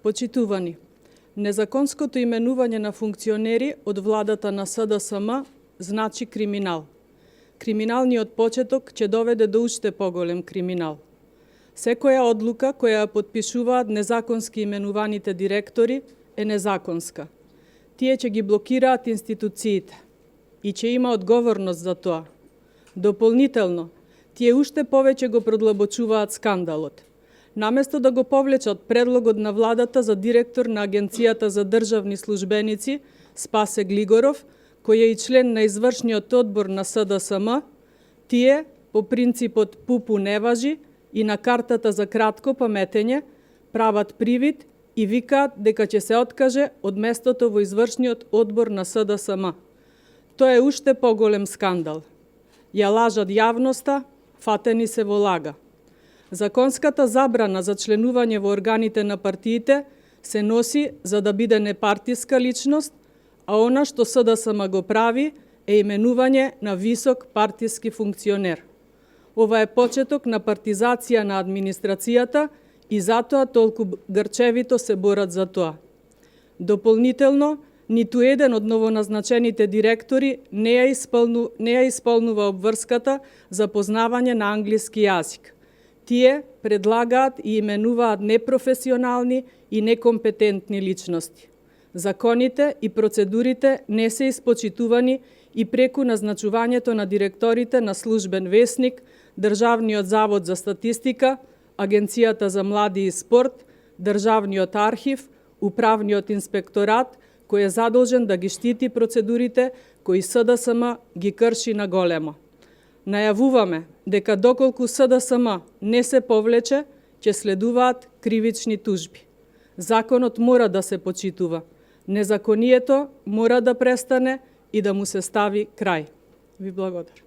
Почитувани, незаконското именување на функционери од владата на СДСМ значи криминал. Криминалниот почеток ќе доведе до уште поголем криминал. Секоја одлука која ја потпишуваат незаконски именуваните директори е незаконска. Тие ќе ги блокираат институциите и ќе има одговорност за тоа. Дополнително, тие уште повеќе го продлабочуваат скандалот. Наместо да го повлечат предлогот на владата за директор на Агенцијата за државни службеници Спасе Глигоров, кој е и член на извршниот одбор на СДСМ, тие, по принципот пупу не важи и на картата за кратко паметење, прават привид и викаат дека ќе се откаже од местото во извршниот одбор на СДСМ. Тоа е уште поголем скандал. Ја лажат јавноста, фатени се во лага. Законската забрана за членување во органите на партиите се носи за да биде непартиска личност, а она што СДСМ го прави е именување на висок партиски функционер. Ова е почеток на партизација на администрацијата и затоа толку грчевито се борат за тоа. Дополнително, ниту еден од новоназначените директори не ја исполнува обврската за познавање на англиски јазик. Тие предлагаат и именуваат непрофесионални и некомпетентни личности. Законите и процедурите не се испочитувани и преку назначувањето на директорите на Службен весник, Државниот завод за статистика, Агенцијата за млади и спорт, Државниот архив, Управниот инспекторат, кој е задолжен да ги штити процедурите кои СДСМ ги крши на големо. Најавуваме дека доколку СДСМ не се повлече, ќе следуваат кривични тужби. Законот мора да се почитува. Незаконието мора да престане и да му се стави крај. Ви благодарам.